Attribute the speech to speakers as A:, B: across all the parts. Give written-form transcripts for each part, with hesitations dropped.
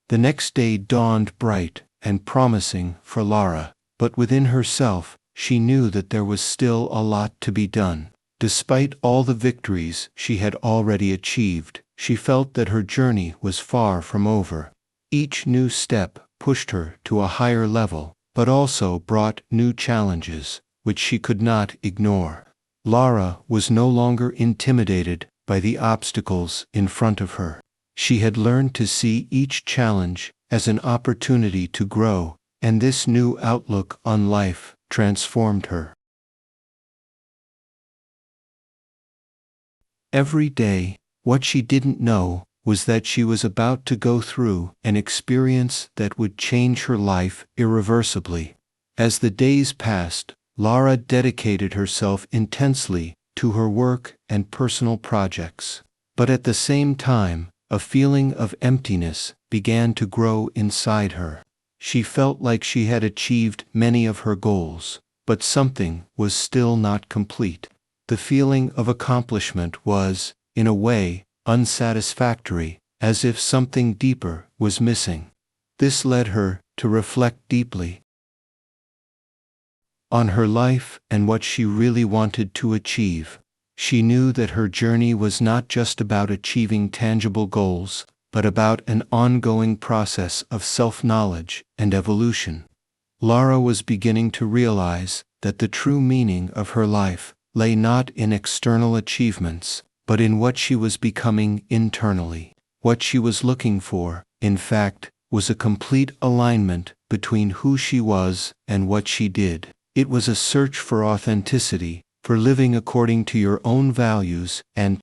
A: The next day dawned bright and promising for Lara, but within herself, she knew that there was still a lot to be done. Despite all the victories she had already achieved, she felt that her journey was far from over. Each new step pushed her to a higher level, but also brought new challenges, which she could not ignore. Lara was no longer intimidated by the obstacles in front of her. She had learned to see each challenge as an opportunity to grow, and this new outlook on life transformed her. Every day, what she didn't know was that she was about to go through an experience that would change her life irreversibly. As the days passed, Lara dedicated herself intensely to her work and personal projects. But at the same time, a feeling of emptiness began to grow inside her. She felt like she had achieved many of her goals, but something was still not complete. The feeling of accomplishment was, in a way, unsatisfactory, as if something deeper was missing. This led her to reflect deeply on her life and what she really wanted to achieve. She knew that her journey was not just about achieving tangible goals, but about an ongoing process of self-knowledge and evolution. Lara was beginning to realize that the true meaning of her life lay not in external achievements, but in what she was becoming internally. What she was looking for, in fact, was a complete alignment between who she was and what she did. It was a search for authenticity, for living according to your own values and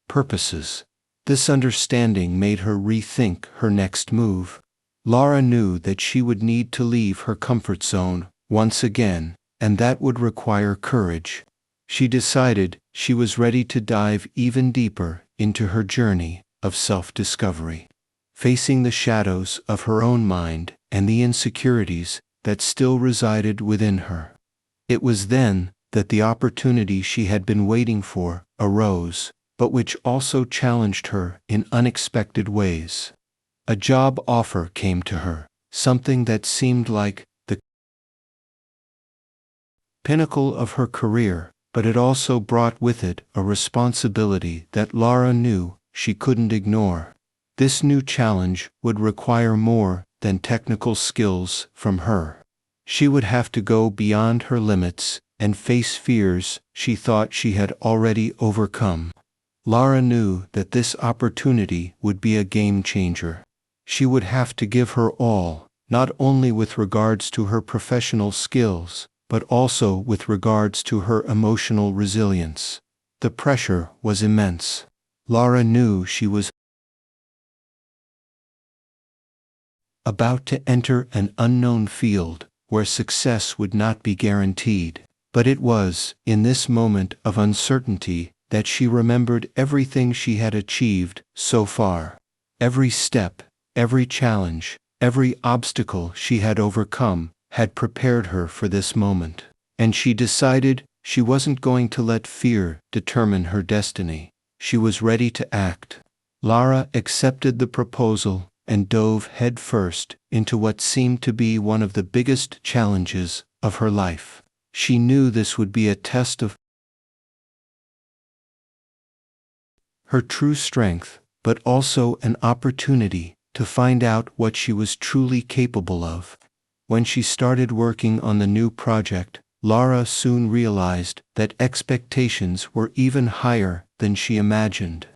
A: purposes. This understanding made her rethink her next move. Lara knew that she would need to leave her comfort zone once again, and that would require courage. She decided she was ready to dive even deeper into her journey of self-discovery, facing the shadows of her own mind and the insecurities that still resided within her. It was then that the opportunity she had been waiting for arose, but which also challenged her in unexpected ways. A job offer came to her, something that seemed like the pinnacle of her career, but it also brought with it a responsibility that Lara knew she couldn't ignore. This new challenge would require more than technical skills from her. She would have to go beyond her limits and face fears she thought she had already overcome. Lara knew that this opportunity would be a game changer. She would have to give her all, not only with regards to her professional skills, but also with regards to her emotional resilience. The pressure was immense. Lara knew she was about to enter an unknown field where success would not be guaranteed. But it was, in this moment of uncertainty, that she remembered everything she had achieved so far. Every step, every challenge, every obstacle she had overcome had prepared her for this moment. And she decided she wasn't going to let fear determine her destiny. She was ready to act. Lara accepted the proposal and dove headfirst into what seemed to be one of the biggest challenges of her life. She knew this would be a test of her true strength, but also an opportunity to find out what she was truly capable of. When she started working on the new project, Lara soon realized that expectations were even higher than she imagined.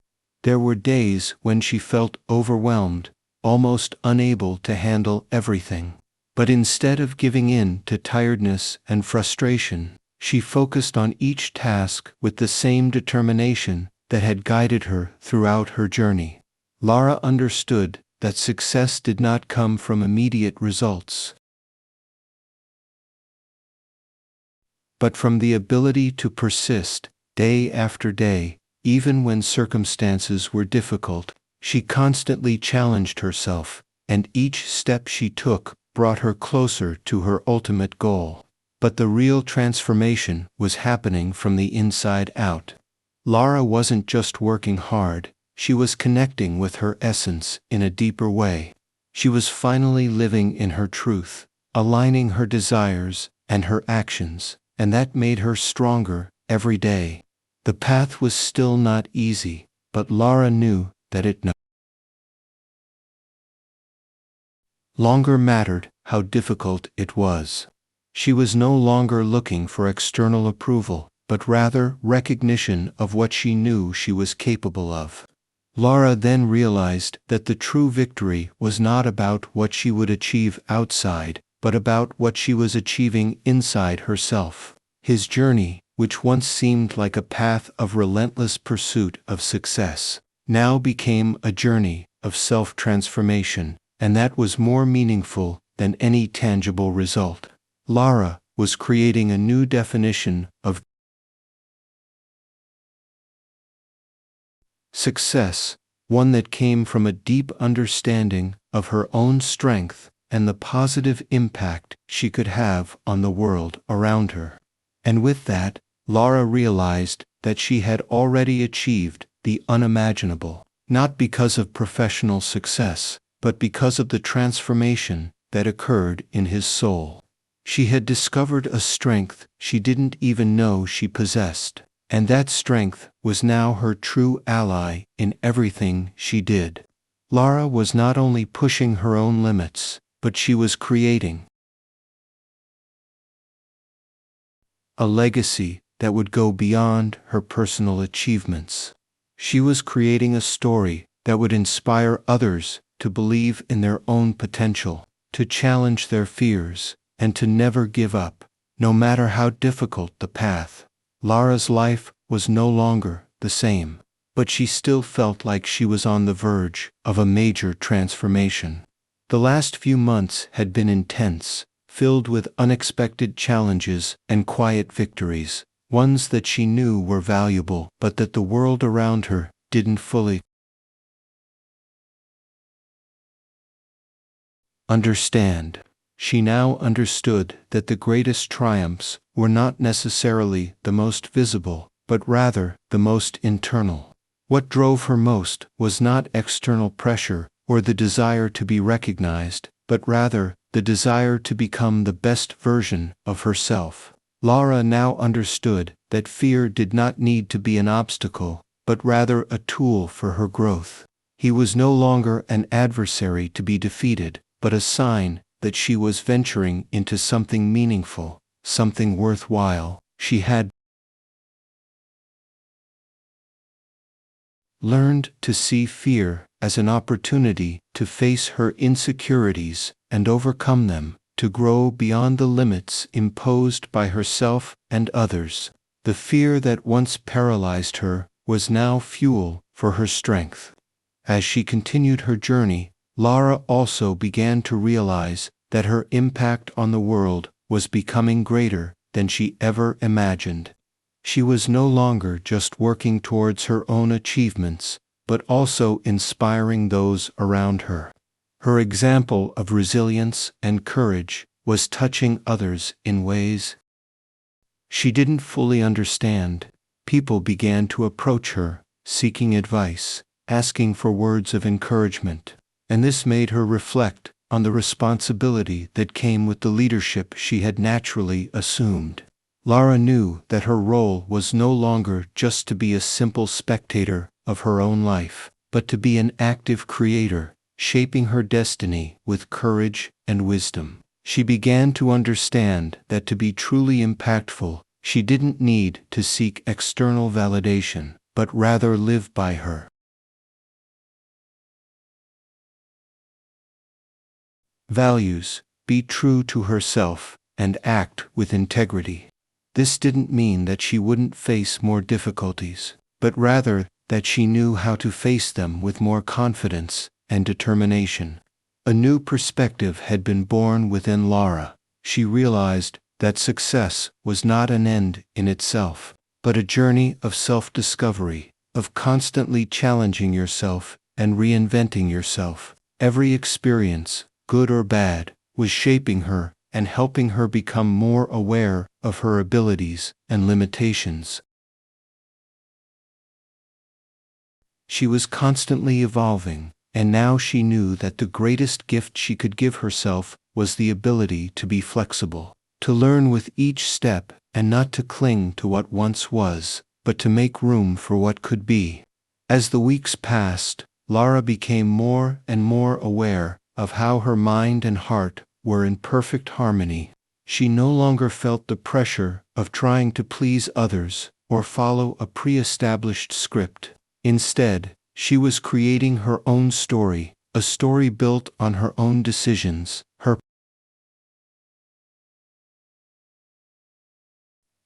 A: There were days when she felt overwhelmed, almost unable to handle everything. But instead of giving in to tiredness and frustration, she focused on each task with the same determination that had guided her throughout her journey. Lara understood that success did not come from immediate results, but from the ability to persist, day after day, even when circumstances were difficult. She constantly challenged herself, and each step she took brought her closer to her ultimate goal. But the real transformation was happening from the inside out. Lara wasn't just working hard, she was connecting with her essence in a deeper way. She was finally living in her truth, aligning her desires and her actions, and that made her stronger every day. The path was still not easy, but Lara knew that it no longer mattered how difficult it was. She was no longer looking for external approval, but rather recognition of what she knew she was capable of. Lara then realized that the true victory was not about what she would achieve outside, but about what she was achieving inside herself. His journey, which once seemed like a path of relentless pursuit of success, now became a journey of self-transformation, and that was more meaningful than any tangible result. Lara was creating a new definition of success, one that came from a deep understanding of her own strength and the positive impact she could have on the world around her. And with that, Lara realized that she had already achieved the unimaginable, not because of professional success, but because of the transformation that occurred in his soul. She had discovered a strength she didn't even know she possessed, and that strength was now her true ally in everything she did. Lara was not only pushing her own limits, but she was creating a legacy that would go beyond her personal achievements. She was creating a story that would inspire others to believe in their own potential, to challenge their fears, and to never give up, no matter how difficult the path. Lara's life was no longer the same, but she still felt like she was on the verge of a major transformation. The last few months had been intense, filled with unexpected challenges and quiet victories, ones that she knew were valuable but that the world around her didn't fully understand. She now understood that the greatest triumphs were not necessarily the most visible, but rather the most internal. What drove her most was not external pressure or the desire to be recognized, but rather the desire to become the best version of herself. Lara now understood that fear did not need to be an obstacle, but rather a tool for her growth. He was no longer an adversary to be defeated, but a sign that she was venturing into something meaningful, something worthwhile. She had learned to see fear as an opportunity to face her insecurities and overcome them, to grow beyond the limits imposed by herself and others. The fear that once paralyzed her was now fuel for her strength. As she continued her journey, Lara also began to realize that her impact on the world was becoming greater than she ever imagined. She was no longer just working towards her own achievements, but also inspiring those around her. Her example of resilience and courage was touching others in ways she didn't fully understand. People began to approach her, seeking advice, asking for words of encouragement, and this made her reflect on the responsibility that came with the leadership she had naturally assumed. Lara knew that her role was no longer just to be a simple spectator of her own life, but to be an active creator, shaping her destiny with courage and wisdom. She began to understand that to be truly impactful, she didn't need to seek external validation, but rather live by her values, be true to herself, and act with integrity. This didn't mean that she wouldn't face more difficulties, but rather that she knew how to face them with more confidence and determination. A new perspective had been born within Lara. She realized that success was not an end in itself, but a journey of self-discovery, of constantly challenging yourself and reinventing yourself. Every experience, good or bad, was shaping her and helping her become more aware of her abilities and limitations. She was constantly evolving, and now she knew that the greatest gift she could give herself was the ability to be flexible, to learn with each step and not to cling to what once was, but to make room for what could be. As the weeks passed, Lara became more and more aware of how her mind and heart were in perfect harmony. She no longer felt the pressure of trying to please others or follow a pre-established script. Instead, she was creating her own story, a story built on her own decisions, her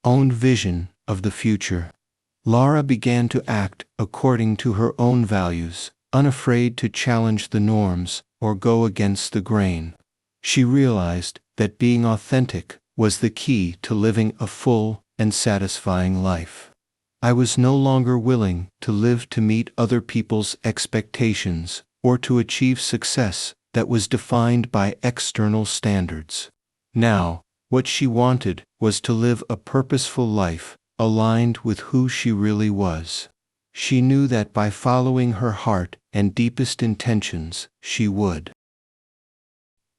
A: own vision of the future. Lara began to act according to her own values, unafraid to challenge the norms or go against the grain. She realized that being authentic was the key to living a full and satisfying life. I was no longer willing to live to meet other people's expectations or to achieve success that was defined by external standards. Now, what she wanted was to live a purposeful life, aligned with who she really was. She knew that by following her heart and deepest intentions, she would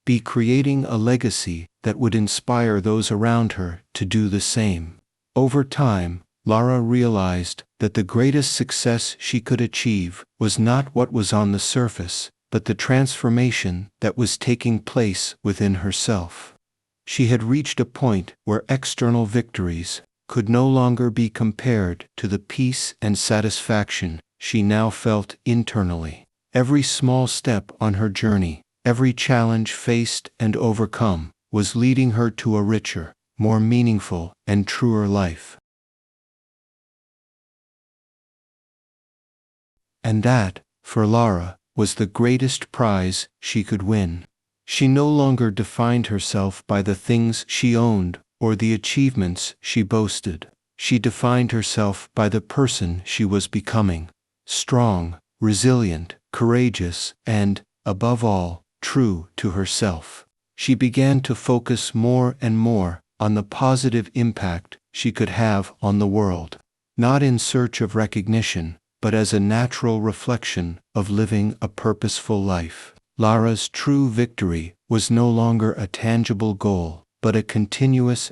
A: be creating a legacy that would inspire those around her to do the same. Over time, Lara realized that the greatest success she could achieve was not what was on the surface, but the transformation that was taking place within herself. She had reached a point where external victories could no longer be compared to the peace and satisfaction she now felt internally. Every small step on her journey, every challenge faced and overcome, was leading her to a richer, more meaningful, and truer life. And that, for Lara, was the greatest prize she could win. She no longer defined herself by the things she owned or the achievements she boasted. She defined herself by the person she was becoming: strong, resilient, courageous, and, above all, true to herself. She began to focus more and more on the positive impact she could have on the world, not in search of recognition, but as a natural reflection of living a purposeful life. Lara's true victory was no longer a tangible goal, but a continuous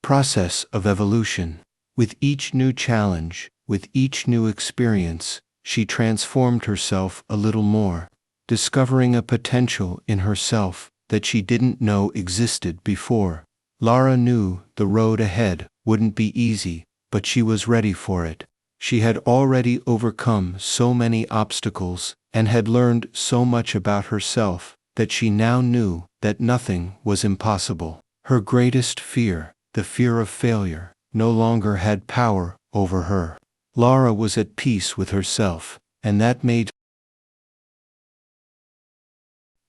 A: process of evolution. With each new challenge, with each new experience, she transformed herself a little more, discovering a potential in herself that she didn't know existed before. Lara knew the road ahead wouldn't be easy, but she was ready for it. She had already overcome so many obstacles and had learned so much about herself that she now knew that nothing was impossible. Her greatest fear, the fear of failure, no longer had power over her. Lara was at peace with herself, and that made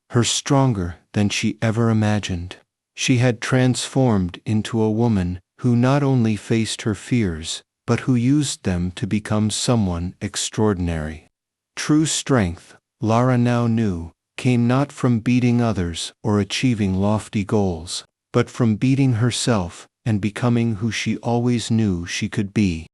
A: her stronger than she ever imagined. She had transformed into a woman who not only faced her fears, but who used them to become someone extraordinary. True strength, Lara now knew, came not from beating others or achieving lofty goals, but from beating herself and becoming who she always knew she could be.